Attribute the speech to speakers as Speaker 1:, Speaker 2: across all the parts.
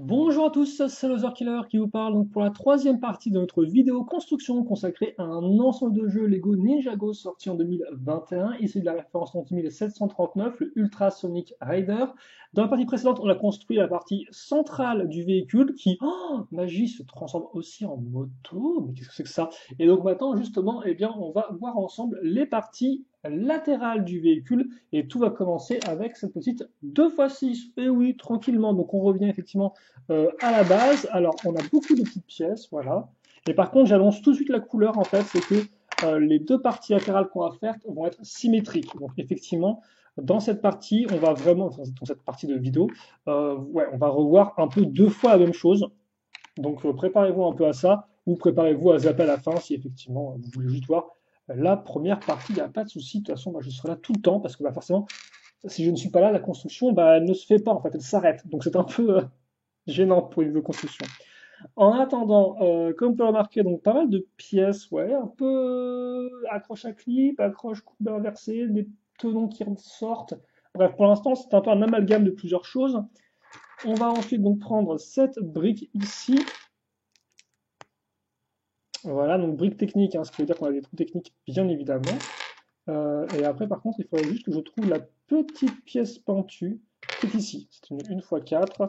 Speaker 1: Bonjour à tous, c'est Loser Killer qui vous parle donc pour la troisième partie de notre vidéo construction consacrée à un ensemble de jeux Lego Ninjago sorti en 2021, issu de la référence 1739, le Ultra Sonic Raider. Dans la partie précédente, on a construit la partie centrale du véhicule qui, oh, magie, se transforme aussi en moto. Mais qu'est-ce que c'est que ça? Et donc maintenant, justement, eh bien, on va voir ensemble les parties latérales du véhicule et tout va commencer avec cette petite 2x6. Et oui, tranquillement. Donc on revient effectivement à la base. Alors, on a beaucoup de petites pièces, voilà. Et par contre, j'annonce tout de suite la couleur, en fait, c'est que les deux parties latérales qu'on va faire vont être symétriques. Donc, effectivement, dans cette partie, on va vraiment, enfin, dans cette partie de vidéo, ouais, on va revoir un peu deux fois la même chose. Donc, préparez-vous un peu à ça, ou préparez-vous à zapper à la fin si effectivement vous voulez juste voir la première partie. Il n'y a pas de souci. De toute façon, moi, je serai là tout le temps parce que bah, forcément, si je ne suis pas là, la construction, bah, elle ne se fait pas en fait, elle s'arrête. Donc, c'est un peu gênant pour une construction. En attendant, comme on peut le remarquer, donc pas mal de pièces, ouais, un peu accroche à clip, accroche coupe inversée, des tenons qui ressortent. Bref, pour l'instant, c'est un peu un amalgame de plusieurs choses. On va ensuite donc prendre cette brique ici. Voilà, donc brique technique, hein, ce qui veut dire qu'on a des trous techniques, bien évidemment. Et après, par contre, il faudrait juste que je trouve la petite pièce pentue qui est ici. C'est une x4.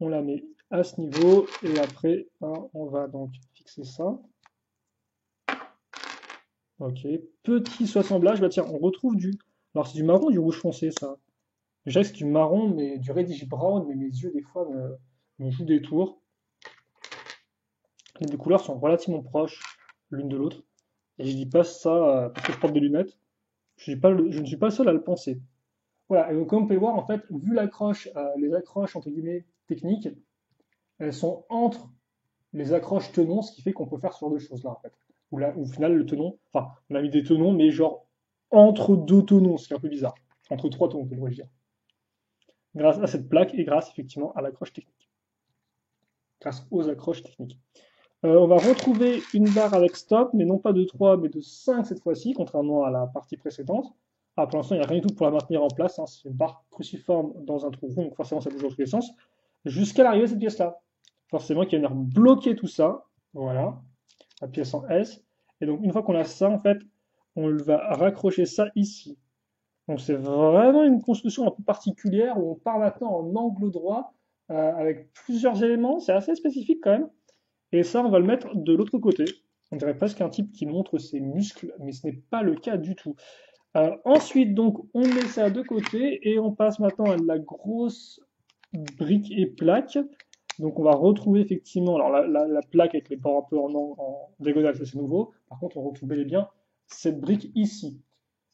Speaker 1: On la met à ce niveau et après, hein, on va donc fixer ça. Ok, petit assemblage. Bah tiens, on retrouve du. Alors, c'est du marron ou du rouge foncé, ça? Je dirais que c'est du marron, mais du reddish brown, mais mes yeux, des fois, me jouent des tours. Les deux couleurs sont relativement proches l'une de l'autre. Et je dis pas ça parce que je porte des lunettes. Je ne suis pas le seul à le penser. Voilà, et donc, comme vous pouvez voir, en fait, vu l'accroche, les accroches, entre guillemets, techniques, elles sont entre les accroches tenons, ce qui fait qu'on peut faire ce genre de choses-là, en fait. Où là, au final, le tenon, enfin, on a mis des tenons, mais genre entre deux tenons, ce qui est un peu bizarre. Entre trois tenons, devrais-je dire. Grâce à cette plaque et grâce effectivement à l'accroche technique. Grâce aux accroches techniques. On va retrouver une barre avec stop, mais non pas de 3, mais de 5 cette fois-ci, contrairement à la partie précédente. Ah, pour l'instant, il n'y a rien du tout pour la maintenir en place, hein. C'est une barre cruciforme dans un trou rond, donc forcément ça bouge dans tous les sens. Jusqu'à l'arrivée de cette pièce-là. Forcément, qui va venir bloquer tout ça. Voilà, la pièce en S. Et donc, une fois qu'on a ça, en fait, on va raccrocher ça ici. Donc, c'est vraiment une construction un peu particulière où on part maintenant en angle droit avec plusieurs éléments. C'est assez spécifique quand même. Et ça, on va le mettre de l'autre côté. On dirait presque un type qui montre ses muscles, mais ce n'est pas le cas du tout. Ensuite, donc, on met ça de côté et on passe maintenant à de la grosse brique et plaque. Donc, on va retrouver effectivement, alors la plaque avec les bords un peu en diagonale, ça c'est nouveau. Par contre, on retrouve bel et bien cette brique ici.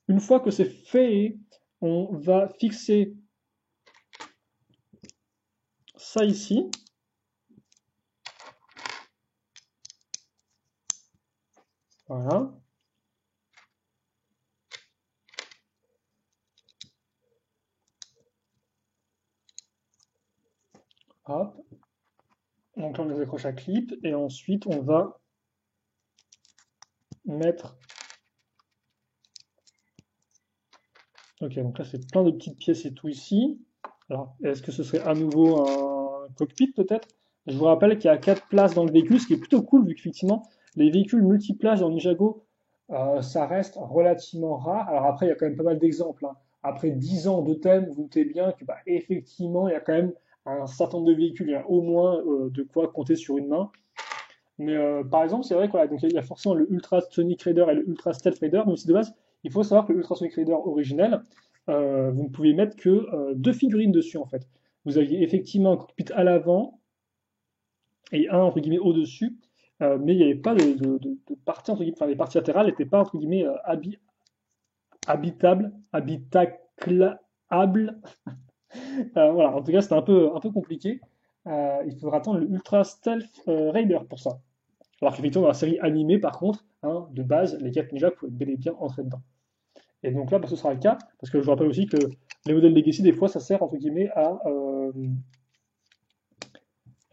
Speaker 1: Une fois que c'est fait, on va fixer ça ici. Voilà. Hop. Donc là, on les accroche à clip et ensuite, on va mettre. Ok, donc là, c'est plein de petites pièces et tout ici. Alors, est-ce que ce serait à nouveau un cockpit peut-être? Je vous rappelle qu'il y a 4 places dans le véhicule, ce qui est plutôt cool vu qu'effectivement, les véhicules multiplaces dans Ninjago, ça reste relativement rare. Alors après, il y a quand même pas mal d'exemples, hein. Après 10 ans de thème, vous doutez bien que bah, effectivement, il y a quand même un certain nombre de véhicules, il y a au moins de quoi compter sur une main. Mais par exemple, c'est vrai qu'il y a forcément le Ultra Sonic Raider et le Ultra Stealth Raider, mais aussi de base, il faut savoir que le Ultra Sonic Raider originel, vous ne pouvez mettre que deux figurines dessus en fait. Vous aviez effectivement un cockpit à l'avant et un entre guillemets au-dessus, mais il n'y avait pas de partie entre guillemets, enfin les parties latérales n'étaient pas entre guillemets habitables, habitaclables. Voilà, en tout cas, c'était un peu compliqué. Il faudra attendre le Ultra Stealth Raider pour ça. Alors qu'effectivement, dans la série animée, par contre, hein, de base, les 4 ninjas pouvaient bel et bien entrer dedans. Et donc là, bah, ce sera le cas, parce que je vous rappelle aussi que les modèles Legacy, des fois, ça sert, entre guillemets, à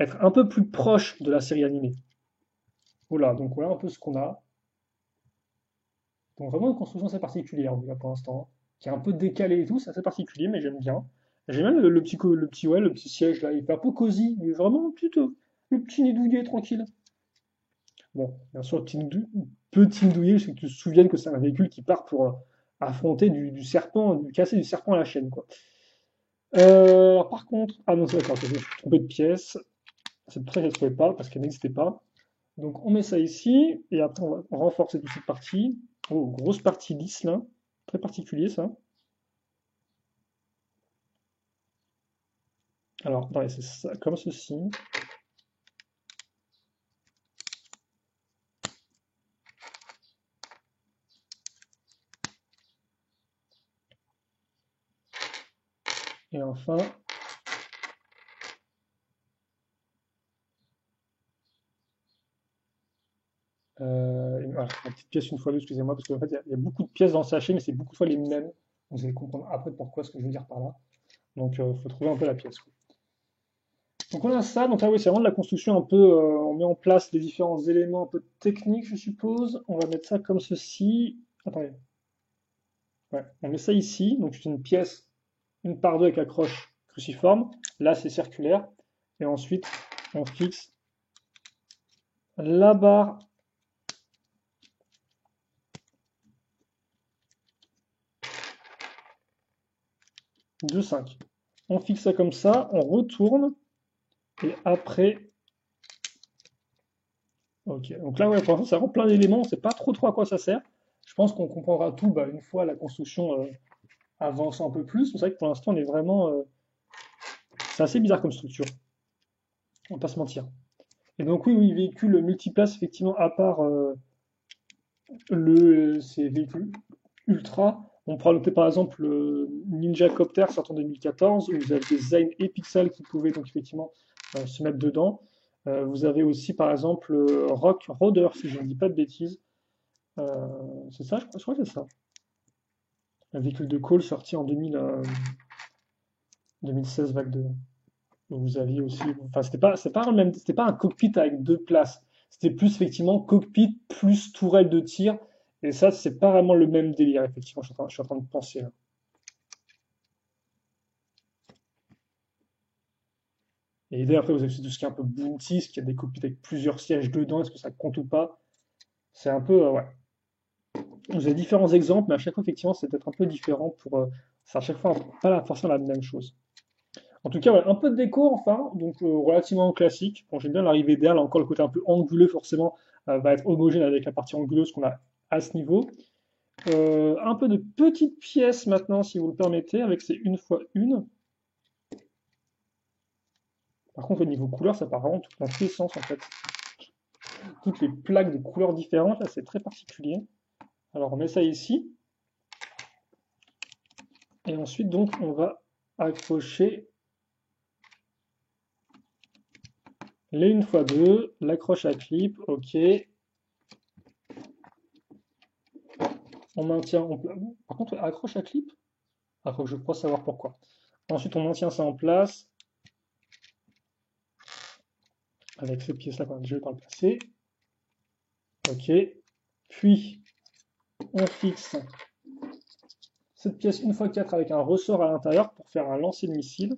Speaker 1: être un peu plus proche de la série animée. Voilà, donc voilà un peu ce qu'on a. Donc vraiment une construction assez particulière, en tout cas, pour l'instant, qui est un peu décalée et tout, c'est assez particulier, mais j'aime bien. J'ai même ouais, le petit siège là, il fait un peu cosy, mais vraiment le petit nid douillet tranquille. Bon, bien sûr, petit nid douillet, je sais que tu te souviennes que c'est un véhicule qui part pour affronter du serpent, casser du serpent à la chaîne, quoi. Par contre, ah non, c'est d'accord, je me suis trompé de pièce. C'est pour ça qu'elle ne se trouvait pas, parce qu'elle n'existait pas. Donc on met ça ici, et après on va renforcer toute cette partie. Oh, grosse partie lisse là, très particulier ça. Alors, attendez, c'est ça, comme ceci. Et enfin, voilà, la petite pièce une fois deux, excusez-moi, parce qu'en fait, il y a beaucoup de pièces dans le sachet, mais c'est beaucoup de fois les mêmes. Vous allez comprendre après pourquoi ce que je veux dire par là. Donc, il faut trouver un peu la pièce, quoi. Donc, on a ça. Donc, là, oui, c'est vraiment de la construction un peu. On met en place les différents éléments un peu techniques, je suppose. On va mettre ça comme ceci. Attendez. Ouais, on met ça ici. Donc, c'est une pièce, une par deux avec accroche cruciforme. Là, c'est circulaire. Et ensuite, on fixe la barre de 5. On fixe ça comme ça, on retourne. Et après, ok. Donc là, ouais, pour l'instant, ça rend plein d'éléments. On ne sait pas trop à quoi ça sert. Je pense qu'on comprendra tout bah, une fois la construction avance un peu plus. C'est vrai que pour l'instant, on est vraiment. C'est assez bizarre comme structure. On va pas se mentir. Et donc, oui, oui, véhicule multiplace, effectivement, à part ces véhicules ultra. On pourra noter par exemple le Ninja Copter sorti en 2014, où vous avez des Zine et Pixel qui pouvaient donc effectivement se mettre dedans. Vous avez aussi par exemple Rock Roder, si je ne dis pas de bêtises. Euh, c'est ça, je crois que c'est ça. Un véhicule de call sorti en 2016, vague 2. Vous aviez aussi. Enfin, c'était pas un cockpit avec deux places. C'était plus effectivement cockpit plus tourelle de tir. Et ça, c'est pas vraiment le même délire, effectivement. Je suis en train de penser là. Et dès après, vous avez aussi tout ce qui est un peu bounty, ce qui a des cockpits avec plusieurs sièges dedans, est-ce que ça compte ou pas? C'est un peu, ouais. Vous avez différents exemples, mais à chaque fois, effectivement, c'est peut-être un peu différent pour. C'est à chaque fois pas forcément la même chose. En tout cas, ouais, un peu de déco enfin, donc relativement classique. Bon, j'aime bien l'arrivée d'air, là encore le côté un peu anguleux forcément va être homogène avec la partie anguleuse qu'on a à ce niveau. Un peu de petites pièces maintenant, si vous le permettez, avec ces une fois une. Par contre, au niveau couleur, ça part vraiment tout dans tous les sens en fait. Toutes les plaques de couleurs différentes, là, c'est très particulier. Alors, on met ça ici. Et ensuite, donc, on va accrocher les une fois deux, l'accroche à clip, ok. On maintient. Par contre, accroche à clip? Ah, faut que je crois savoir pourquoi. Ensuite, on maintient ça en place avec ces pièces-là qu'on a déjà eu par le passé. Ok. Puis, on fixe cette pièce une fois 4 avec un ressort à l'intérieur pour faire un lancer de missile.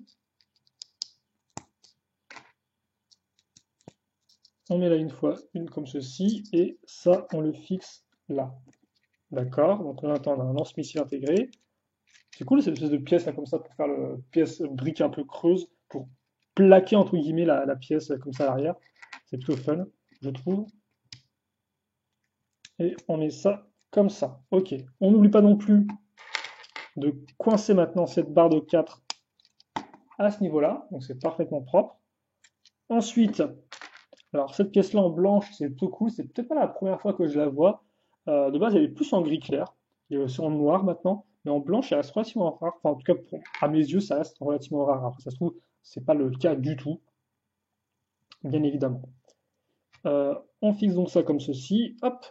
Speaker 1: On met là une fois une comme ceci et ça, on le fixe là. D'accord. Donc on attend un lance-missile intégré. C'est cool cette espèce de pièce là comme ça pour faire le pièce brique un peu creuse pour plaquer entre guillemets la pièce comme ça à l'arrière. C'est plutôt fun, je trouve. Et on met ça comme ça. Ok. On n'oublie pas non plus de coincer maintenant cette barre de 4 à ce niveau-là. Donc c'est parfaitement propre. Ensuite, alors cette pièce-là en blanche, c'est plutôt cool. C'est peut-être pas la première fois que je la vois. De base, elle est plus en gris clair. Il y a aussi en noir maintenant. Mais en blanche, elle reste relativement rare. Enfin, en tout cas, à mes yeux, ça reste relativement rare. Après, ça se trouve, c'est pas le cas du tout, bien évidemment. On fixe donc ça comme ceci. Hop.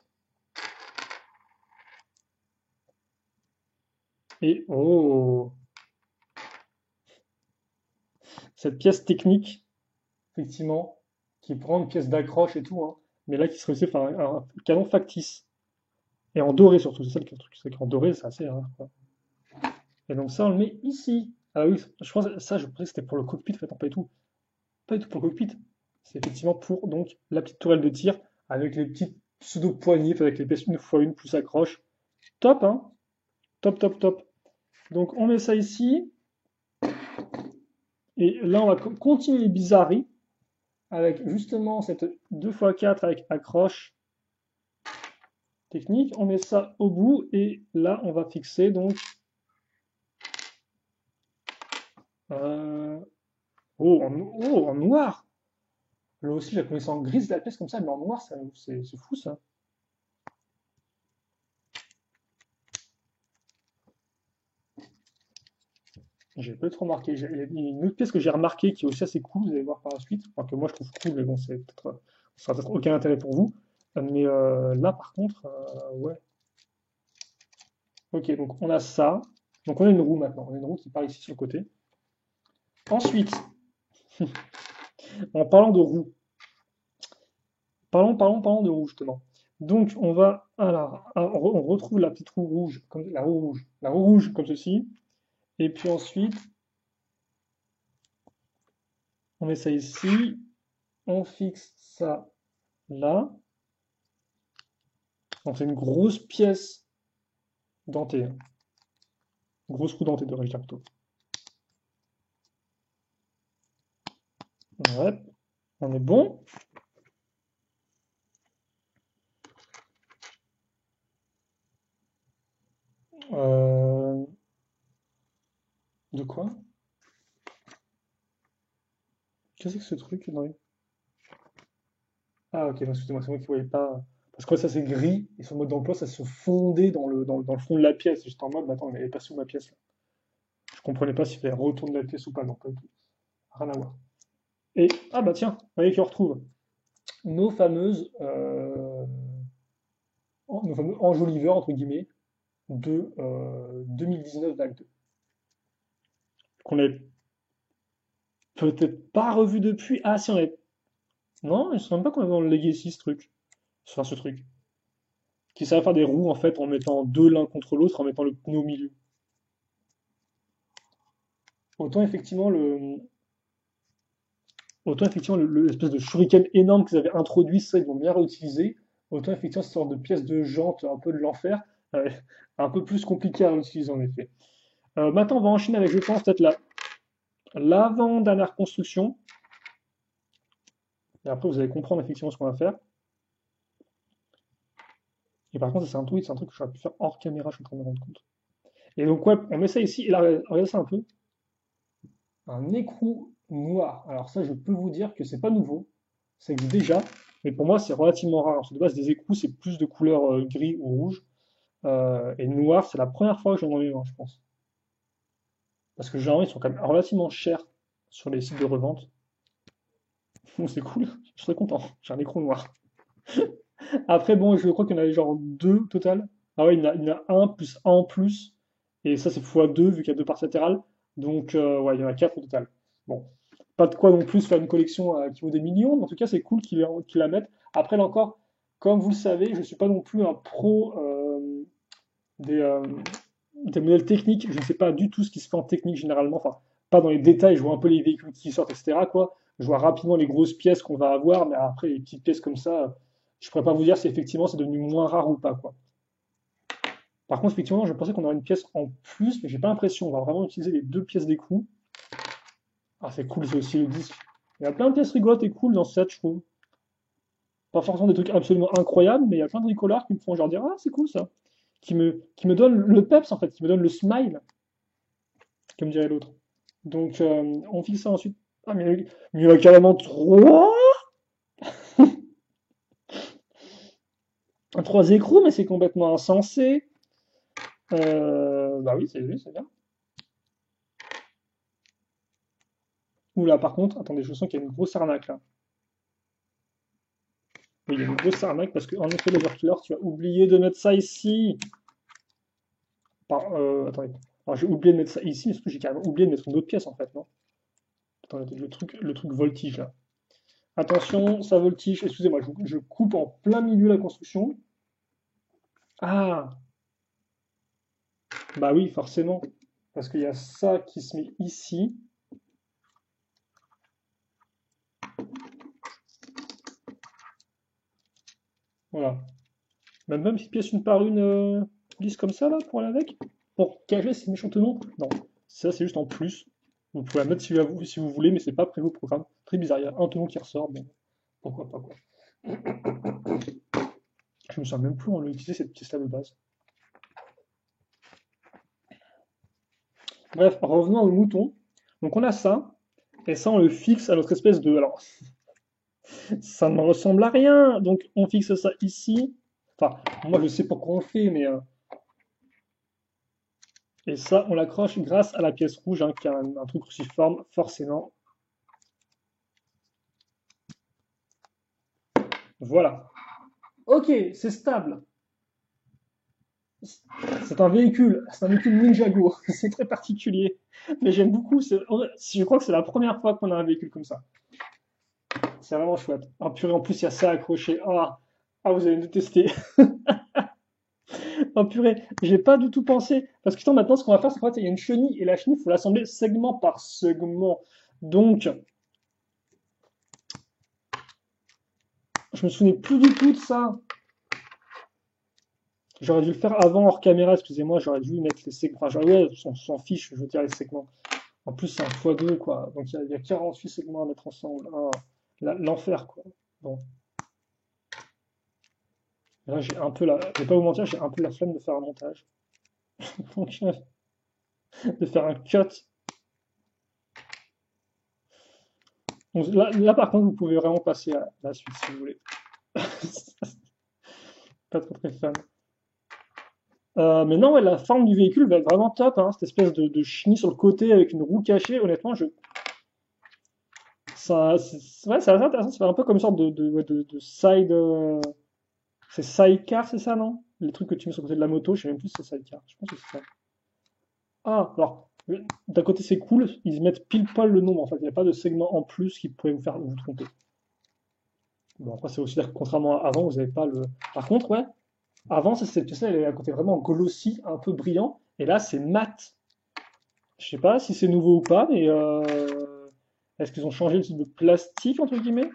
Speaker 1: Et oh, cette pièce technique, effectivement, qui prend une pièce d'accroche et tout, hein, mais là qui se réussit par un canon factice. Et en doré surtout, c'est ça le truc. C'est qu'en doré, c'est assez rare, quoi. Et donc ça, on le met ici. Ah oui, je pense ça, je pensais que c'était pour le cockpit, en fait, non, pas du tout. Pas du tout pour le cockpit. C'est effectivement pour donc la petite tourelle de tir avec les petites pseudo-poignées, avec les pièces une fois une plus accroche. Top, hein? Top, top, top. Donc on met ça ici. Et là, on va continuer les bizarreries avec justement cette 2x4 avec accroche technique. On met ça au bout et là, on va fixer donc. euh, oh, en noir! Là aussi, j'ai la connaissance en grise de la pièce comme ça, mais en noir, c'est fou ça. J'ai pas trop remarqué. Il y a une autre pièce que j'ai remarquée qui est aussi assez cool, vous allez voir par la suite. Enfin, que moi je trouve cool, mais bon, ça n'a peut-être aucun intérêt pour vous. Mais là, par contre, ouais. Ok, donc on a ça. Donc on a une roue maintenant. On a une roue qui part ici sur le côté. Ensuite, en parlant de roue, parlons de roue justement. Donc on va, alors, on retrouve la petite roue rouge, comme la roue rouge comme ceci. Et puis ensuite, on met ça ici. On fixe ça là. Donc c'est une grosse pièce dentée, hein. Grosse roue dentée de Richard plutôt. Ouais, on est bon. Euh, de quoi? Qu'est-ce que c'est que ce truc dans Ah ok, non, excusez-moi, c'est moi qui ne voyais pas. Parce que ça c'est gris, et sur le mode d'emploi, ça se fondait dans le fond de la pièce. J'étais en mode, mais attends, mais elle est passée où ma pièce là? Je comprenais pas s'il fallait retourner la pièce ou pas, non, pas du tout. Rien à voir. Et, ah bah tiens, vous voyez qu'on retrouve nos fameuses, nos fameux enjoliveurs, entre guillemets, de 2019 vague 2. Qu'on n'avait peut-être pas revu depuis. Ah si, on avait. Non, je ne sais même pas qu'on avait dans le Legacy ce truc. Enfin, ce truc. Qui servait à faire des roues en fait en mettant deux l'un contre l'autre, en mettant le pneu au milieu. Autant effectivement le. Autant effectivement l'espèce de shuriken énorme qu'ils avaient introduit, ça ils vont bien réutiliser. Autant effectivement cette sorte de pièce de jante un peu de l'enfer, euh, un peu plus compliqué à réutiliser en effet. Maintenant on va enchaîner avec je pense peut-être l'avant-dernière construction. Et après vous allez comprendre effectivement ce qu'on va faire. Et par contre, c'est un truc que j'aurais pu faire hors caméra, je suis en train de me rendre compte. Et donc, ouais, on met ça ici, et là, regardez ça un peu. Un écrou noir. Alors ça, je peux vous dire que c'est pas nouveau. Ça existe déjà, mais pour moi, c'est relativement rare. Alors, de base, des écrous, c'est plus de couleur gris ou rouge. Et noir, c'est la première fois que j'en ai eu un, je pense. Parce que généralement, ils sont quand même relativement chers sur les sites de revente. Donc c'est cool, je serais content. J'ai un écrou noir. Après, bon, je crois qu'il y en a genre deux au total. Ah ouais, il y en a un plus un en plus. Et ça, c'est x2 vu qu'il y a deux parties latérales. Donc, ouais, il y en a quatre au total. Bon, pas de quoi non plus faire une collection qui vaut des millions, mais en tout cas, c'est cool qu'ils la mettent. Après, là encore, comme vous le savez, je ne suis pas non plus un pro des, euh, des modèles techniques. Je ne sais pas du tout ce qui se fait en technique généralement. Enfin, pas dans les détails, je vois un peu les véhicules qui sortent, etc., quoi. Je vois rapidement les grosses pièces qu'on va avoir, mais après, les petites pièces comme ça, je ne pourrais pas vous dire si effectivement c'est devenu moins rare ou pas, quoi. Par contre, effectivement, je pensais qu'on aurait une pièce en plus, mais j'ai pas l'impression. On va vraiment utiliser les deux pièces d'écrou. Ah, c'est cool, c'est aussi le disque. Il y a plein de pièces rigolotes et cool dans ce set, je trouve. Pas forcément des trucs absolument incroyables, mais il y a plein de bricolards qui me font genre dire, ah, c'est cool ça. Qui me donnent le peps, en fait, qui me donnent le smile, comme dirait l'autre. Donc, on fixe ça ensuite. Ah, mais il y en a carrément trois! Trois écrous, mais c'est complètement insensé. Bah oui, c'est bien. Oula, par contre, attendez, je sens qu'il y a une grosse arnaque là. Oui, il y a une grosse arnaque parce qu'en effet, l'overkiller, tu as oublié de mettre ça ici. Attendez. Alors, j'ai oublié de mettre ça ici, mais surtout, j'ai carrément oublié de mettre une autre pièce en fait, non? Attendez, le truc voltige là. Attention, ça voltige. Excusez-moi, je coupe en plein milieu la construction. Ah, bah oui, forcément. Parce qu'il y a ça qui se met ici. Voilà. Même une petite pièce une par une lisse comme ça, là, pour aller avec. Pour cacher ces méchants tenons. Non, ça c'est juste en plus. Vous pouvez la mettre si vous voulez, mais c'est pas prévu au programme. Très bizarre, il y a un tenon qui ressort. Bon, pourquoi pas, quoi. Je me souviens même plus on a utilisé cette pièce-là de base. Bref, revenons au mouton. Donc on a ça, et ça on le fixe à notre espèce de... Alors, ça ne ressemble à rien, donc on fixe ça ici. Enfin, moi je sais pourquoi on le fait, mais... Et ça, on l'accroche grâce à la pièce rouge, hein, qui a un truc cruciforme, forcément. Voilà. Ok, c'est stable. C'est un véhicule Ninjago. C'est très particulier. Mais j'aime beaucoup. Je crois que c'est la première fois qu'on a un véhicule comme ça. C'est vraiment chouette. Ah purée, en plus, il y a ça accroché. Ah, vous allez me détester. Oh purée, j'ai pas du tout pensé. Parce que attends, maintenant, ce qu'on va faire, c'est qu'en fait, il y a une chenille. Et la chenille, il faut l'assembler segment par segment. Donc, je me souvenais plus du tout de ça. J'aurais dû le faire avant hors caméra, excusez-moi, j'aurais dû mettre les segments. Enfin, ouais, on s'en fiche, je veux dire les segments. En plus, c'est un x2, quoi. Donc, il y a 48 segments à mettre ensemble. Ah, l'enfer, quoi. Bon. Là, j'ai un peu la. Je vais pas vous mentir, j'ai un peu la flemme de faire un montage. Donc, de faire un cut. Donc, là, par contre, vous pouvez vraiment passer à la suite si vous voulez. Pas trop très fan. Mais non, ouais, la forme du véhicule va être vraiment top, hein, cette espèce de chenille sur le côté avec une roue cachée. Honnêtement, ouais, c'est assez intéressant. Ça fait un peu comme une sorte ouais, de side. C'est sidecar, c'est ça, non? Les trucs que tu mets sur le côté de la moto, je sais même plus si c'est sidecar. Je pense que c'est ça. Ah, alors, d'un côté c'est cool, ils mettent pile poil le nombre en fait. Il n'y a pas de segment en plus qui pourrait vous faire vous tromper. Bon, après, c'est aussi dire que contrairement à avant, vous n'avez pas le. Par contre, ouais, avant, cette pièce-là, elle est à côté vraiment glossy, un peu brillant. Et là, c'est mat. Je sais pas si c'est nouveau ou pas, mais est-ce qu'ils ont changé le type de plastique, entre guillemets?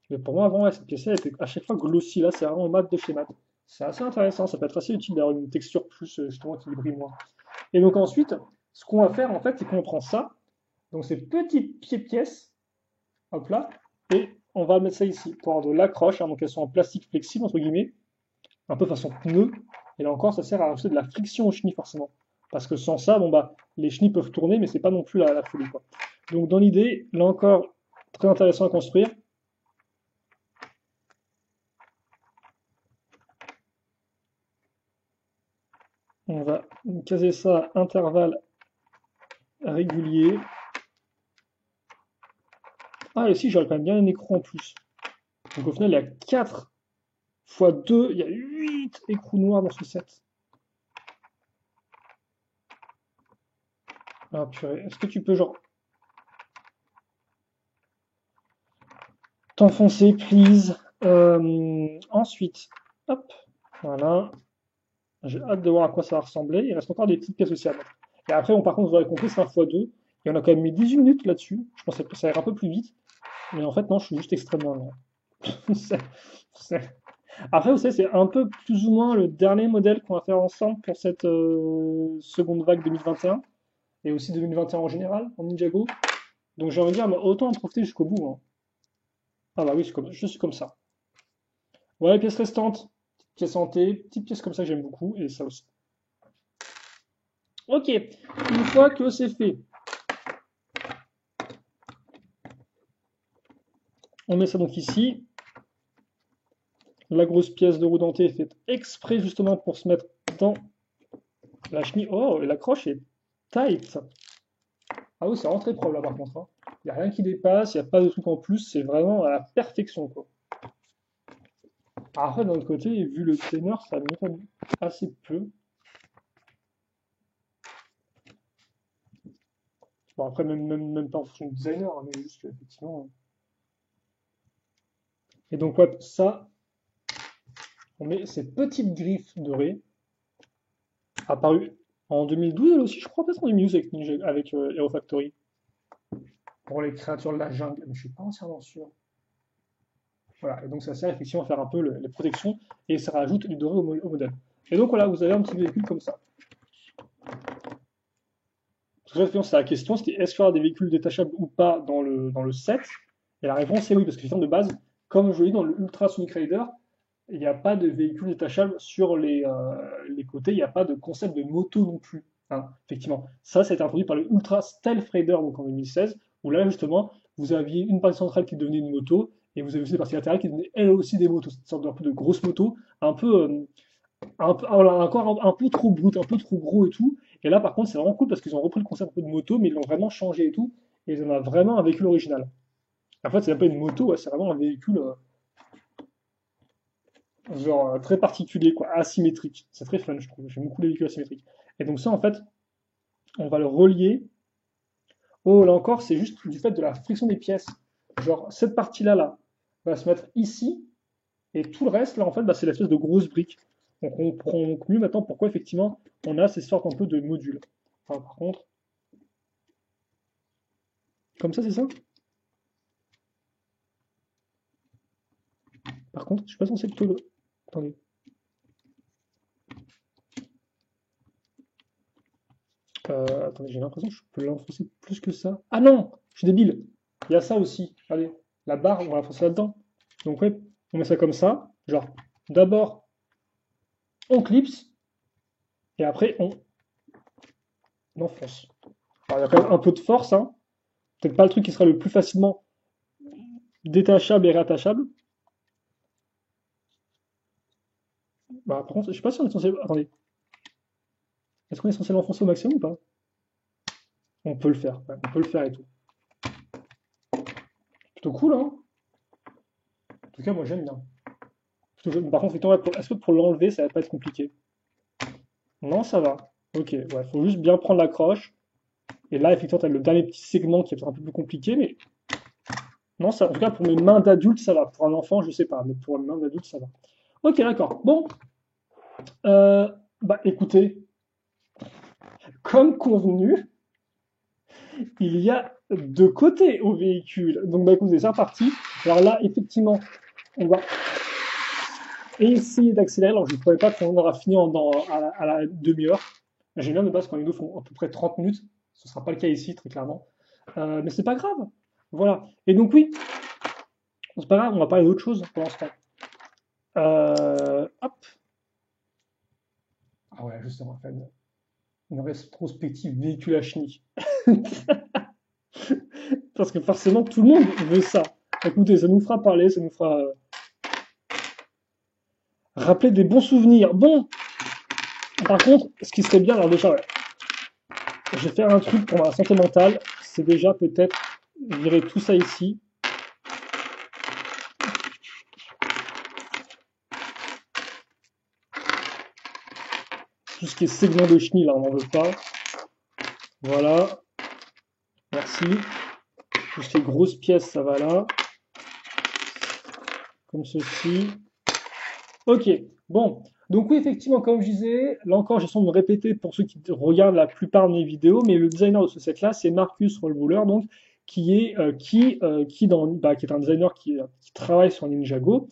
Speaker 1: Mais pour moi, avant, ouais, cette pièce-là était à chaque fois glossy. Là, c'est vraiment mat de chez mat. C'est assez intéressant. Ça peut être assez utile d'avoir une texture plus, justement, qui brille moins. Et donc, ensuite, ce qu'on va faire, en fait, c'est qu'on prend ça, donc ces petites pièces, hop là, et on va mettre ça ici pour avoir de l'accroche, hein, donc elles sont en plastique flexible, entre guillemets, un peu façon pneu. Et là encore, ça sert à rajouter de la friction aux chenilles, forcément. Parce que sans ça, bon bah, les chenilles peuvent tourner, mais c'est pas non plus la folie, quoi. Donc, dans l'idée, là encore, très intéressant à construire. On va caser ça à intervalles réguliers. Ah, et si, j'aurais quand même bien un écrou en plus. Donc, au final, il y a 4 fois 2, il y a 8 écrous noirs dans ce set. Ah purée, est-ce que tu peux genre t'enfoncer, please? Ensuite, hop, voilà. J'ai hâte de voir à quoi ça va ressembler. Il reste encore des petites pièces aussi à mettre. Et après, par contre, vous aurez compris, c'est un x2. Et on a quand même mis 18 minutes là-dessus. Je pensais que ça irait un peu plus vite. Mais en fait, non, je suis juste extrêmement lent. C'est- c'est- Après, vous savez, c'est un peu plus ou moins le dernier modèle qu'on va faire ensemble pour cette seconde vague 2021. Et aussi 2021 en général, en Ninjago. Donc j'ai envie de dire, bah, autant en profiter jusqu'au bout, hein. Ah bah oui, je suis comme ça. Ouais, pièce restante. Petite pièce hantée, petite pièce comme ça que j'aime beaucoup, et ça aussi. Ok, une fois que c'est fait, on met ça donc ici. La grosse pièce de roue dentée est faite exprès justement pour se mettre dans la chenille. Oh, et l'accroche est tight. Ah oui, c'est vraiment très propre là par contre, hein. Il n'y a rien qui dépasse, il n'y a pas de truc en plus, c'est vraiment à la perfection quoi. Après, d'un autre côté, vu le designer, ça m'étonne assez peu. Bon, après, même pas en fonction du designer, hein, mais juste effectivement. Et donc, ouais, ça, on met ces petites griffes dorées. Apparu en 2012, elle aussi, je crois, peut-être en 2012 avec, avec Hero Factory, pour les créatures de la jungle, mais je suis pas entièrement sûr. Voilà, et donc ça sert effectivement à faire un peu les protections, et ça rajoute du doré au modèle. Et donc voilà, vous avez un petit véhicule comme ça. Très effectivement, c'est la question, c'était est-ce qu'il y aura des véhicules détachables ou pas dans le set? Et la réponse est oui, parce que de base, comme je l'ai dit dans le Ultra Sonic Raider, il n'y a pas de véhicule détachable sur les côtés, il n'y a pas de concept de moto non plus, hein, effectivement. Ça a été introduit par le Ultra Stealth Raider donc en 2016, où là justement, vous aviez une partie centrale qui devenait une moto, et vous avez aussi des parties latérales qui devenaient elles aussi des motos. C'est une sorte d'un peu de grosse moto, un peu, voilà, encore un peu trop brut, un peu trop gros et tout. Et là par contre, c'est vraiment cool parce qu'ils ont repris le concept un peu de moto, mais ils l'ont vraiment changé et tout, et ils en ont vraiment un véhicule original. En fait, c'est pas une moto, ouais, c'est vraiment un véhicule. Genre très particulier, quoi, asymétrique. C'est très fun, je trouve. J'aime beaucoup les véhicules asymétriques. Et donc ça, en fait, on va le relier. Oh, là encore, c'est juste du fait de la friction des pièces. Genre, cette partie-là, là, va se mettre ici, et tout le reste, là, en fait, bah, c'est l'espèce de grosse brique. Donc on comprend mieux maintenant pourquoi, effectivement, on a ces sortes un peu de modules. Enfin, par contre, comme ça, c'est ça? Par contre, je suis pas censé plutôt le... Attendez. Attendez, j'ai l'impression que je peux l'enfoncer plus que ça. Ah non! Je suis débile! Il y a ça aussi. Allez, la barre, on va l'enfoncer là-dedans. Donc ouais, on met ça comme ça. Genre, d'abord, on clipse, et après, on enfonce. Alors, il y a quand même un peu de force, hein. Peut-être pas le truc qui sera le plus facilement détachable et réattachable. Bah, par contre, je sais pas si on est censé... Attendez. Est-ce qu'on est censé l'enfoncer au maximum ou pas? On peut le faire. Ouais, on peut le faire et tout. Plutôt cool, hein? En tout cas, moi, j'aime bien. Par contre, effectivement, ouais, est-ce que pour l'enlever, ça va pas être compliqué? Non, ça va. Ok, ouais, faut juste bien prendre l'accroche. Et là, effectivement, tu as le dernier petit segment qui est peut-être un peu plus compliqué, mais non, ça, en tout cas, pour mes mains d'adulte, ça va. Pour un enfant, je sais pas, mais pour une main d'adulte, ça va. Ok, d'accord. Bon, bah écoutez, comme convenu, il y a deux côtés au véhicule. Donc, bah écoutez, c'est reparti. Alors là, effectivement, on va essayer d'accélérer. Alors, je ne croyais pas qu'on aura fini à la demi-heure. J'ai bien de base quand les deux font à peu près 30 minutes. Ce ne sera pas le cas ici, très clairement. Mais c'est pas grave. Voilà. Et donc, oui, c'est pas grave, on va parler d'autre chose pour l'instant. Hop. Ah ouais, justement, on va faire une rétrospective véhicule à chenille. Parce que forcément, tout le monde veut ça. Écoutez, ça nous fera parler, ça nous fera rappeler des bons souvenirs. Bon, par contre, ce qui serait bien, alors déjà, ouais, je vais faire un truc pour ma santé mentale, c'est déjà peut-être virer tout ça ici. Tout ce qui est segment de chenille, là, on n'en veut pas. Voilà, merci. Tout ce qui est grosses pièces, ça va là. Comme ceci. Ok, bon. Donc oui, effectivement, comme je disais, là encore, j'essaie de me répéter pour ceux qui regardent la plupart de mes vidéos, mais le designer de ce set-là, c'est Marcus Rollbuller, donc, qui est un designer qui travaille sur Ninjago.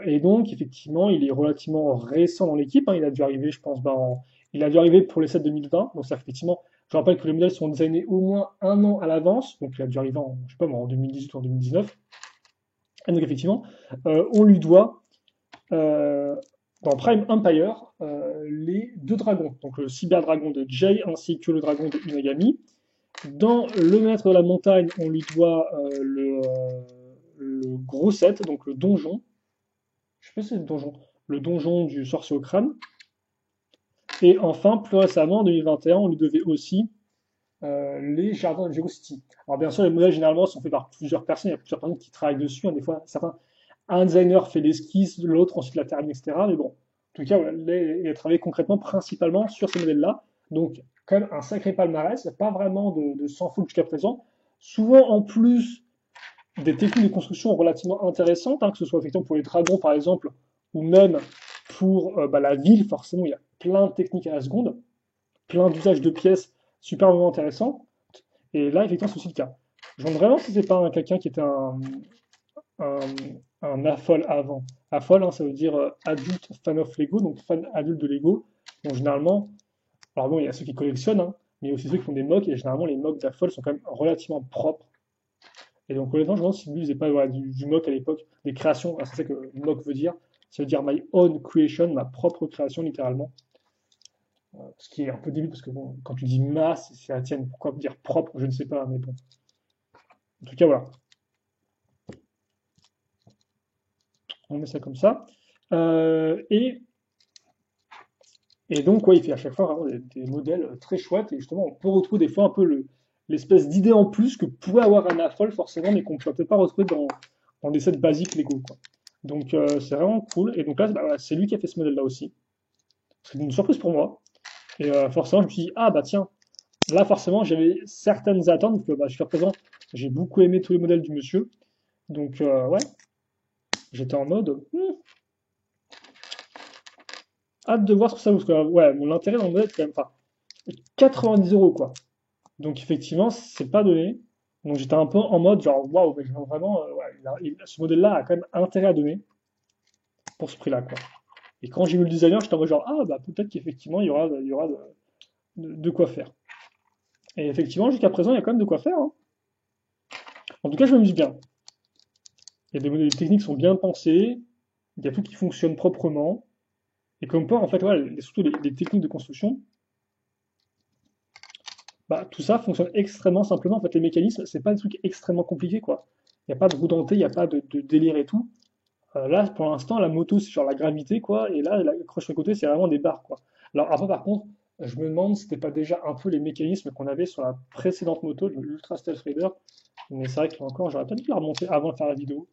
Speaker 1: Et donc, effectivement, il est relativement récent dans l'équipe, hein. Il a dû arriver, je pense, il a dû arriver pour les sets 2020. Donc, ça, effectivement, je rappelle que les modèles sont designés au moins un an à l'avance. Donc, il a dû arriver en, je sais pas, moi, en 2018 ou en 2019. Et donc, effectivement, on lui doit, euh, dans Prime Empire, les deux dragons. Donc, le cyber dragon de Jay ainsi que le dragon de Inagami. Dans le maître de la montagne, on lui doit le gros set, donc le donjon. Je sais pas si c'est le donjon du sorcier au crâne. Et enfin, plus récemment, en 2021, on lui devait aussi les jardins de Jego City. Alors bien sûr, les modèles généralement sont faits par plusieurs personnes, il y a plusieurs personnes qui travaillent dessus, hein, des fois, un designer fait l'esquisse, l'autre ensuite la termine, etc. Mais bon, en tout cas, voilà, il a travaillé concrètement principalement sur ces modèles-là. Donc, quand même un sacré palmarès, il n'y a pas vraiment de s'en foutre jusqu'à présent. Souvent, en plus, des techniques de construction relativement intéressantes, hein, que ce soit effectivement pour les dragons par exemple, ou même pour la ville, forcément, il y a plein de techniques à la seconde, plein d'usages de pièces super intéressants. Et là, effectivement, c'est aussi le cas. Je me demande vraiment si c'est pas quelqu'un qui était un, un AFOL avant. AFOL, hein, ça veut dire Adult Fan of Lego, donc fan adulte de Lego. Donc généralement, alors bon, il y a ceux qui collectionnent, hein, mais il y a aussi ceux qui font des mocks, et généralement les mocks d'AFOL sont quand même relativement propres. Et donc honnêtement, je me demande si lui faisait pas voilà, du mock à l'époque, des créations, ah, c'est ça que mock veut dire. Ça veut dire my own creation, ma propre création littéralement. Ce qui est un peu débile parce que bon, quand tu dis masse, c'est la tienne. Pourquoi dire propre, je ne sais pas, mais bon. En tout cas, voilà. On met ça comme ça. Euh, et, et donc, ouais, il fait à chaque fois vraiment des modèles très chouettes. Et justement, on peut retrouver des fois un peu l'espèce d'idée en plus que pourrait avoir un Afrol forcément, mais qu'on ne peut peut-être pas retrouver dans des sets basiques Lego, quoi. Donc, c'est vraiment cool. Et donc là, bah, voilà, c'est lui qui a fait ce modèle-là aussi. C'est une surprise pour moi. Et forcément, je me suis dit, ah bah tiens, là forcément, j'avais certaines attentes, parce que bah, jusqu'à présent, j'ai beaucoup aimé tous les modèles du monsieur. Donc, ouais, j'étais en mode, hâte de voir ce que ça vaut. Parce que, ouais, mon intérêt dans le modèle, c'est quand même pas 90 euros, quoi. Donc, effectivement, c'est pas donné. Donc, j'étais un peu en mode, genre, waouh, mais vraiment, ouais, ce modèle-là a quand même intérêt à donner pour ce prix-là, quoi. Et quand j'ai vu le designer, j'étais en mode, genre, ah, bah, peut-être qu'effectivement, il y aura de quoi faire. Et effectivement, jusqu'à présent, il y a quand même de quoi faire, hein. En tout cas, je m'amuse bien. Les techniques sont bien pensées, il y a tout qui fonctionne proprement. Et comme quoi, en fait, ouais, surtout les techniques de construction, bah, tout ça fonctionne extrêmement simplement. En fait, les mécanismes, c'est pas des trucs extrêmement compliqués, quoi. Il n'y a pas de roue dentée, il n'y a pas de délire et tout. Là, pour l'instant, la moto, c'est sur la gravité, quoi. Et là, la croche sur le côté, c'est vraiment des barres, quoi. Alors, après, par contre, je me demande si c'était pas déjà un peu les mécanismes qu'on avait sur la précédente moto, l'Ultra Stealth Raider. Mais c'est vrai que là encore, j'aurais peut-être dû la remonter avant de faire la vidéo.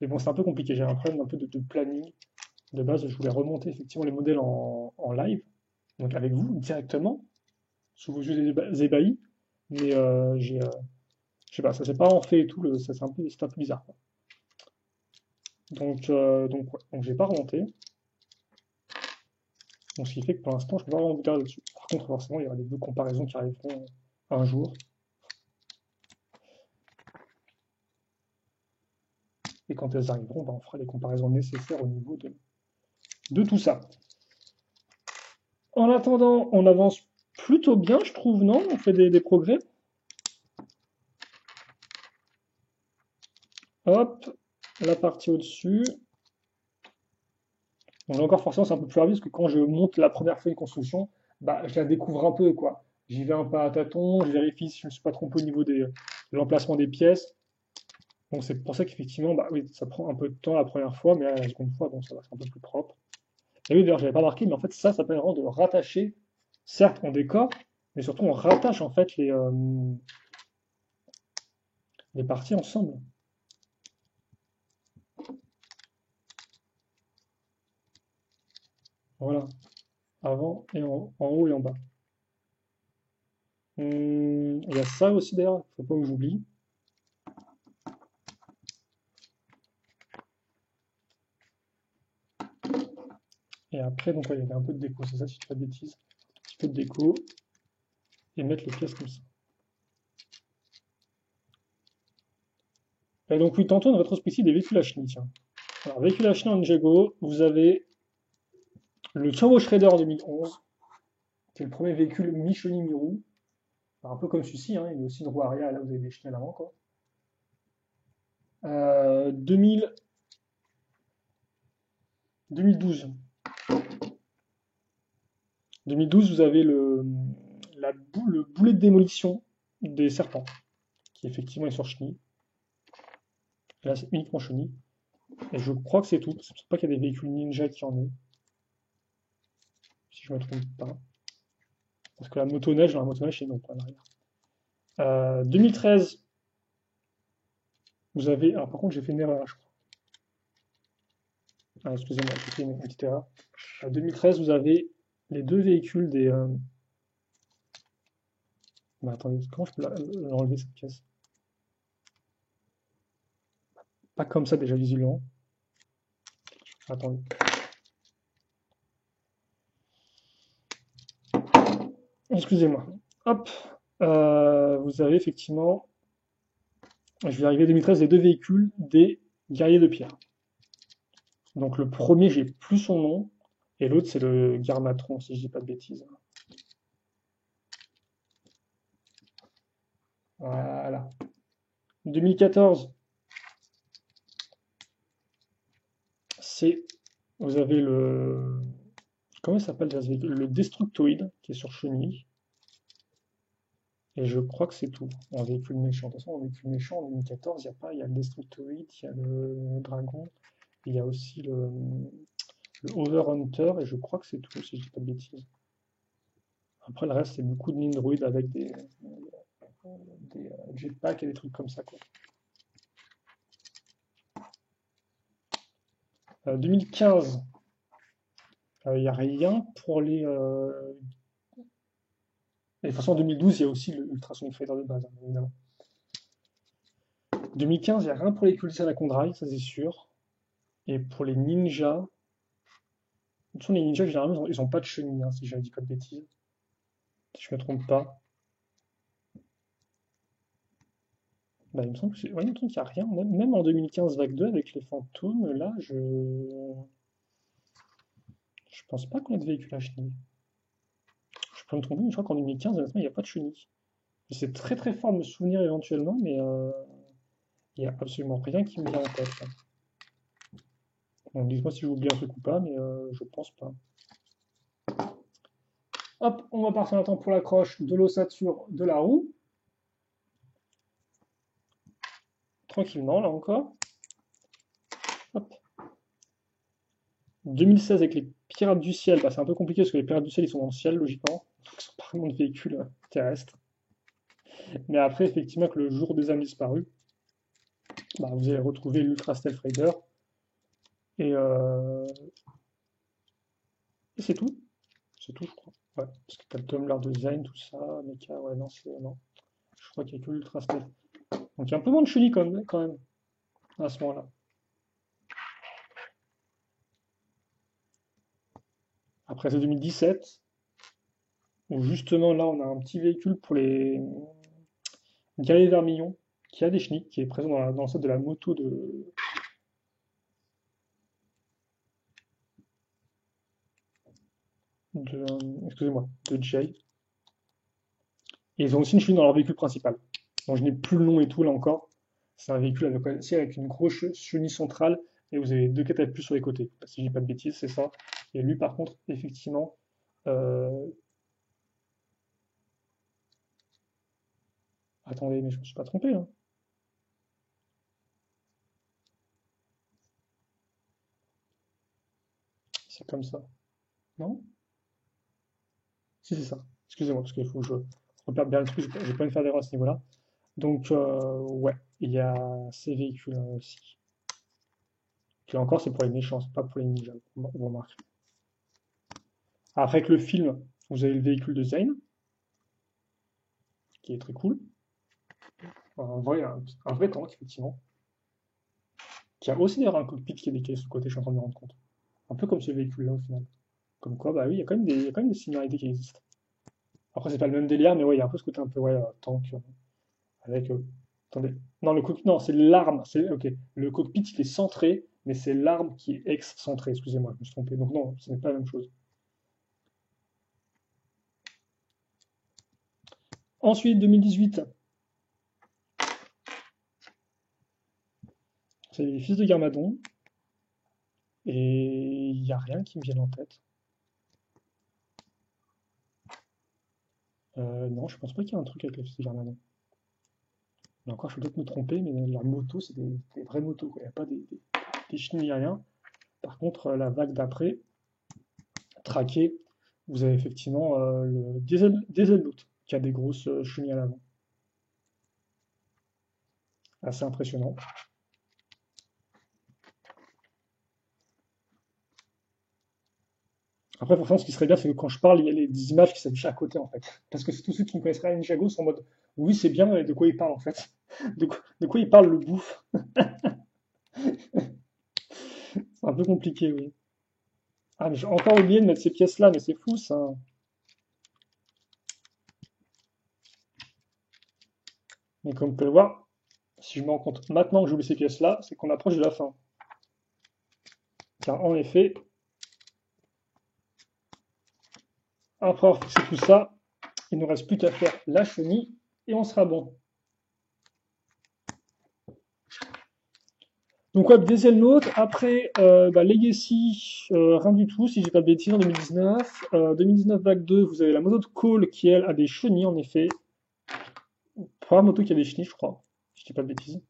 Speaker 1: Mais bon, c'est un peu compliqué. J'ai un problème un peu de planning. De base, je voulais remonter effectivement les modèles en live, donc avec vous directement, sous vos yeux ébahis. Mais je sais pas, ça s'est pas en fait et tout, c'est un peu bizarre, quoi. Donc, ouais, donc j'ai pas remonté. Donc ce qui fait que pour l'instant, je peux pas vraiment vous dire dessus. Par contre, forcément, il y aura des deux comparaisons qui arriveront un jour. Et quand elles arriveront, bah, on fera les comparaisons nécessaires au niveau de tout ça. En attendant, on avance plutôt bien, je trouve, non? On fait des progrès. Hop, la partie au-dessus. Donc là encore, forcément, c'est un peu plus rapide parce que quand je monte la première fois une construction, bah, je la découvre un peu, quoi. J'y vais un peu à tâtons, je vérifie si je ne me suis pas trompé au niveau de l'emplacement des pièces. Donc c'est pour ça qu'effectivement, bah oui, ça prend un peu de temps la première fois, mais la seconde fois, bon, ça va, c'est un peu plus propre. Et oui, d'ailleurs, j'avais pas marqué, mais en fait, ça permet vraiment de rattacher, certes, on décore, mais surtout on rattache en fait les parties ensemble. Voilà, avant et en haut et en bas. Il y a ça aussi d'ailleurs, faut pas que j'oublie. Et après, donc, ouais, il y avait un peu de déco, c'est ça, si tu fais pas de bêtises. Un petit peu de déco et mettre les pièces comme ça. Et donc, oui, tantôt, une rétrospective des véhicules à chenilles, tiens. Alors, véhicule à chenilles en Ninjago, vous avez le Turbo Shredder en 2011, qui est le premier véhicule mi-chenille mi-roue. Un peu comme celui-ci, hein, il y a aussi une roue arrière, et là, vous avez des chenilles à l'avant, quoi. 2000, 2012. 2012, vous avez le boulet de démolition des serpents, qui effectivement est sur chenille. Là, c'est uniquement chenille. Et je crois que c'est tout. Je ne sais pas qu'il y a des véhicules ninja qui en aient, si je ne me trompe pas. Parce que la motoneige, c'est non, pas en arrière. 2013, vous avez. Alors, par contre, j'ai fait une erreur, je crois. Ah, excusez-moi, j'ai fait une petite erreur. 2013, vous avez les deux véhicules des. Bah, attendez, comment je peux l'enlever cette pièce? Pas comme ça, déjà, visuellement. Attendez. Excusez-moi. Hop. Vous avez effectivement, je vais arriver 2013, les deux véhicules des guerriers de pierre. Donc le premier, j'ai plus son nom, et l'autre, c'est le Garmatron, si je dis pas de bêtises. Voilà. 2014, c'est, vous avez le, comment il s'appelle déjà ce véhicule? Le Destructoid, qui est sur chenille. Et je crois que c'est tout en véhicule méchant. De toute façon, en véhicule méchant, en 2014, il y a pas, il y a le Destructoid, il y a le Dragon, il y a aussi le Overhunter, et je crois que c'est tout, si je dis pas de bêtises. Après, le reste, c'est beaucoup de Nindroid avec des jetpacks et des trucs comme ça, quoi. 2015, il n'y a rien pour les. Et de toute façon, en 2012, il y a aussi le Ultrasonic Fighter de base, hein, évidemment. 2015, il n'y a rien pour les cultistes à la Condrail, ça c'est sûr. Et pour les ninjas, de toute façon, les ninjas, généralement, ils ont pas de chenilles, hein, si je ne dis pas de bêtises. Si je me trompe pas. Bah, il me semble ouais, il me semble qu'il n'y a rien. Même en 2015, vague 2, avec les fantômes, là, je pense pas qu'on ait de véhicule à chenilles. Je peux me tromper, mais je crois qu'en 2015, honnêtement, il n'y a pas de chenilles. C'est très très fort de me souvenir éventuellement, mais il n'y a absolument rien qui me vient en tête, là. Bon, dites-moi si j'oublie un truc ou pas, mais je pense pas. Hop, on va partir maintenant pour l'accroche de l'ossature de la roue. Tranquillement, là encore. Hop. 2016 avec les pirates du ciel, bah, c'est un peu compliqué parce que les pirates du ciel ils sont dans le ciel logiquement, donc ils sont pas vraiment de véhicules terrestres. Mais après, effectivement, que le jour des âmes disparues, bah, vous allez retrouver l'Ultra Stealth Raider. Et, euh, et c'est tout. C'est tout, je crois. Ouais, parce que t'as le Tumbler de Zayn, tout ça, Mecha, ouais, non, non. Je crois qu'il n'y a que l'Ultra Stealth. Donc il y a un peu moins de chenilles quand même, à ce moment-là. Après, c'est 2017, où justement là, on a un petit véhicule pour les guerriers vermillons, qui a des chenilles, qui est présent dans le set de la moto excusez-moi, de Jay. Et ils ont aussi une chenille dans leur véhicule principal. Donc je n'ai plus le nom et tout là encore. C'est un véhicule avec une grosse chenille centrale et vous avez deux catapultes sur les côtés. Si je dis pas de bêtises, c'est ça. Et lui, par contre, effectivement, euh, attendez, mais je me suis pas trompé, hein. C'est comme ça. Non? Si, c'est ça. Excusez-moi, parce qu'il faut que je repère bien le truc, j'ai pas envie de faire d'erreur à ce niveau-là. Donc, ouais, il y a ces véhicules aussi. Là encore, c'est pour les méchants, c'est pas pour les ninjas, vous remarquez. Après, avec le film, vous avez le véhicule de Zane, qui est très cool. Un vrai tank, effectivement. Qui a aussi d'ailleurs un cockpit qui est décalé sur le côté, je suis en train de me rendre compte. Un peu comme ce véhicule-là au final. Comme quoi, bah oui, il y a quand même des similarités qui existent. Après, c'est pas le même délire, mais ouais, il y a un peu ce côté un peu ouais, tank avec. Attendez. Non, le cockpit, non, c'est l'arme. Ok. Le cockpit, il est centré, mais c'est l'arme qui est ex-centrée. Excusez-moi, je me suis trompé. Donc non, ce n'est pas la même chose. Ensuite, 2018, c'est les fils de Garmadon. Et il n'y a rien qui me vienne en tête. Non, je pense pas qu'il y ait un truc avec les fils de Garmadon. Mais encore, je peux peut-être me tromper, mais la moto, c'est des vraies motos, quoi. Il n'y a pas des chenilles, rien. Par contre, la vague d'après, traquée, vous avez effectivement le Diesel Note, qui a des grosses chenilles à l'avant. Assez impressionnant. Après, forcément, ce qui serait bien, c'est que quand je parle, il y a des images qui s'affichent à côté, en fait. Parce que c'est tous ceux qui ne connaissent rien à Ninjago sont en mode, oui, c'est bien, mais de quoi il parle, en fait? De quoi il parle le bouffe? C'est un peu compliqué, oui. Ah, mais j'ai encore oublié de mettre ces pièces-là, mais c'est fou, ça. Mais comme vous pouvez le voir, si je me rends compte maintenant que j'oublie ces pièces-là, c'est qu'on approche de la fin. Car en effet, après avoir fixé tout ça, il ne nous reste plus qu'à faire la chenille et on sera bon. Donc ouais, deuxième note. Après, Legacy, rien du tout, si j'ai pas de bêtises, en 2019. 2019 vague 2, vous avez la moto de Cole qui, elle, a des chenilles, en effet. Première moto qui a des chenilles, je crois. Si je dis pas de bêtises.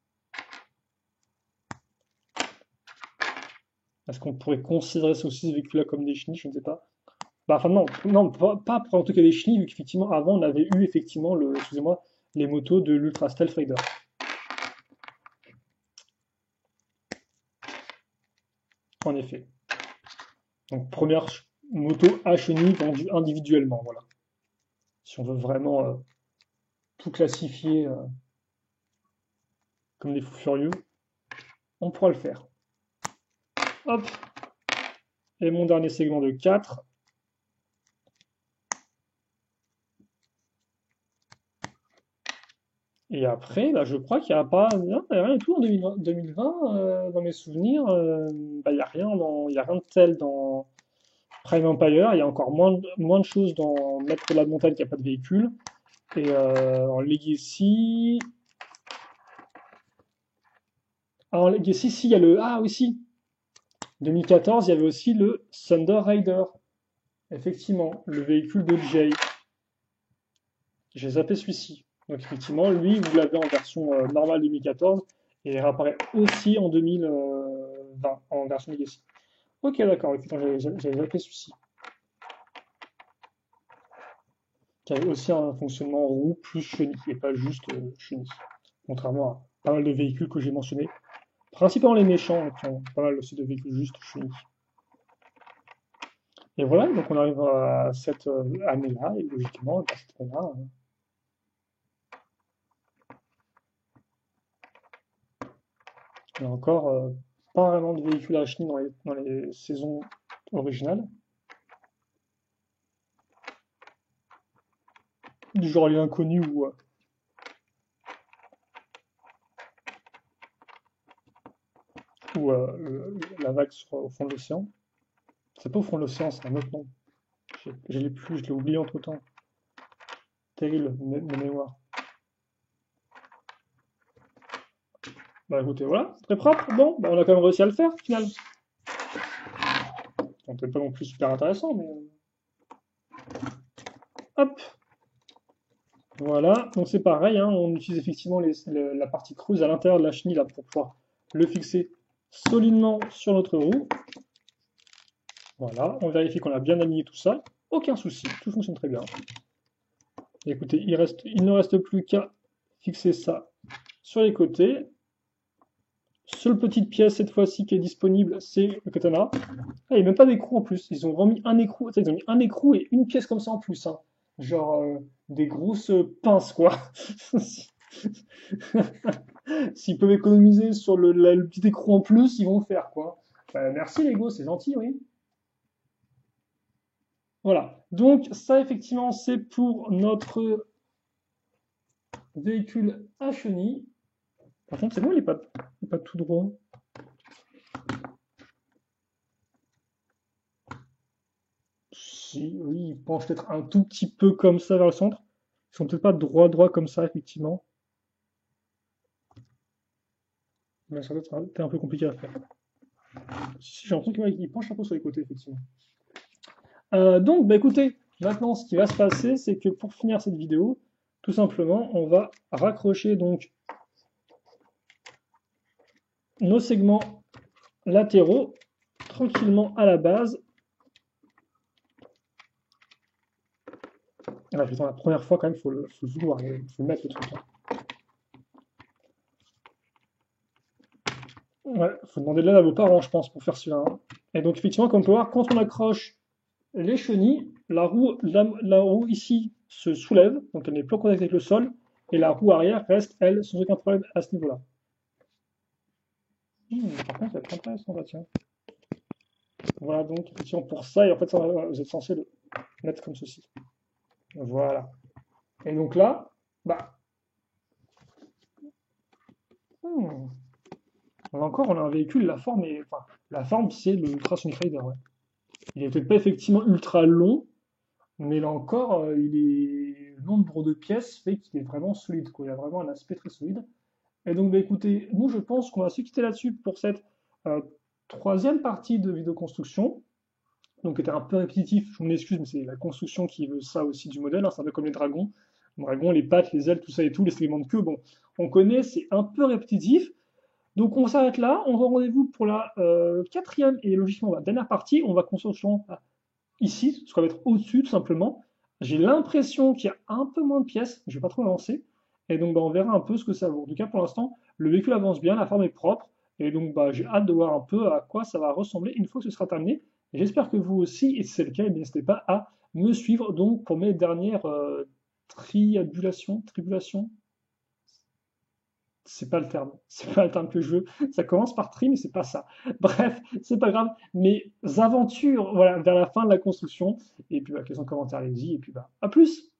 Speaker 1: Est-ce qu'on pourrait considérer ces aussi ce véhicule-là comme des chenilles? Je ne sais pas. Bah, enfin, non, non, pas pour la moto qui a des chenilles, vu qu'effectivement, avant, on avait eu, effectivement, excusez-moi, les motos de l'Ultra Stealth Raider. En effet. Donc, première moto à chenilles vendue individuellement, voilà. Si on veut vraiment tout classifier comme des fous furieux, on pourra le faire. Hop, et mon dernier segment de 4. Et après, bah, je crois qu'il n'y a pas, non, il y a rien du tout en 2020, dans mes souvenirs. Il n'y a rien il y a rien de tel dans Prime Empire. Il y a encore moins de choses dans Maître de la Montagne qui n'a pas de véhicule. Et en Legacy. Ah, en Legacy, si, il y a le. Ah, oui, si. 2014, il y avait aussi le Thunder Raider. Effectivement, le véhicule de Jay. J'ai zappé celui-ci. Donc effectivement, lui, vous l'avez en version normale 2014 et il réapparaît aussi en 2020 en version Legacy. Ok, d'accord, j'avais zappé celui-ci. Qui avait aussi un fonctionnement roue plus chenille et pas juste chenille. Contrairement à pas mal de véhicules que j'ai mentionnés. Principalement les méchants qui ont pas mal aussi de véhicules juste chenille. Et voilà, donc on arrive à cette année-là, et logiquement, à cette année-là, il n'y a encore pas vraiment de véhicules à chenille dans les saisons originales. Du genre les inconnus ou la vague au fond de l'océan. C'est pas au fond de l'océan, c'est un autre nom. Je l'ai plus, je l'ai oublié entre temps. Terrible, mes mémoires. Bah écoutez, voilà, c'est très propre. Bon, bah, on a quand même réussi à le faire, au final. Bon, peut-être pas non plus super intéressant, mais. Hop! Voilà, donc c'est pareil, hein, on utilise effectivement la partie creuse à l'intérieur de la chenille là, pour pouvoir le fixer solidement sur notre roue. Voilà, on vérifie qu'on a bien aligné tout ça. Aucun souci, tout fonctionne très bien. Et écoutez, il ne reste plus qu'à fixer ça sur les côtés. Seule petite pièce cette fois-ci qui est disponible, c'est le katana. Ah, il n'y a même pas d'écrou en plus. Ils ont remis un écrou. Ils ont mis un écrou et une pièce comme ça en plus, hein. Genre des grosses pinces, quoi. S'ils peuvent économiser sur le petit écrou en plus, ils vont le faire, quoi. Merci Lego, c'est gentil, oui. Voilà. Donc ça, effectivement, c'est pour notre véhicule à chenille. Par contre, c'est bon, il est pas tout droit. Si, oui, il penche peut-être un tout petit peu comme ça vers le centre. Ils sont peut-être pas droit comme ça, effectivement. Mais ça doit être un peu compliqué à faire. Si, j'ai l'impression qu'il penche un peu sur les côtés, effectivement. Donc, bah écoutez, maintenant, ce qui va se passer, c'est que pour finir cette vidéo, tout simplement, on va raccrocher donc nos segments latéraux tranquillement à la base. Ah, putain, la première fois, quand même, faut le vouloir, faut le mettre le truc, hein. Ouais, faut demander de l'aide à vos parents, je pense, pour faire celui-là, hein. Et donc, effectivement, comme on peut voir, quand on accroche les chenilles, la roue ici se soulève, donc elle n'est plus en contact avec le sol, et la roue arrière reste, elle, sans aucun problème à ce niveau-là. Par contre, ça va être intéressant, ça, tiens. Voilà, donc, effectivement, pour ça, et en fait, ça, vous êtes censé le mettre comme ceci. Voilà. Et donc là, bah, Hmm. Là encore, on a un véhicule, enfin, la forme, c'est le Ultrasonic Rider, ouais. Il est peut-être pas effectivement ultra long, mais là encore, le nombre de pièces fait qu'il est vraiment solide, quoi. Il a vraiment un aspect très solide. Et donc, bah, écoutez, nous, je pense qu'on va se quitter là-dessus pour cette euh, troisième partie de vidéo construction. Donc, qui était un peu répétitif, je m'en excuse, mais c'est la construction qui veut ça aussi du modèle, hein. C'est un peu comme les dragons. Les dragons, les pattes, les ailes, tout ça et tout, les segments de queue, bon, on connaît, c'est un peu répétitif. Donc, on s'arrête là. On va rendez-vous pour la quatrième et logiquement la dernière partie. On va construire ici, ce qu'on va mettre au-dessus, tout simplement. J'ai l'impression qu'il y a un peu moins de pièces, je vais pas trop avancer. Et donc, bah, on verra un peu ce que ça vaut. En tout cas, pour l'instant, le véhicule avance bien, la forme est propre. Et donc, bah, j'ai hâte de voir un peu à quoi ça va ressembler une fois que ce sera terminé. Et j'espère que vous aussi, et si c'est le cas, eh bien, n'hésitez pas à me suivre donc pour mes dernières tribulations, c'est pas le terme, c'est pas le terme que je veux. Ça commence par tri, mais c'est pas ça. Bref, c'est pas grave. Mes aventures, voilà, vers la fin de la construction. Et puis, bah, question de commentaires, allez-y. Et puis, bah, à plus!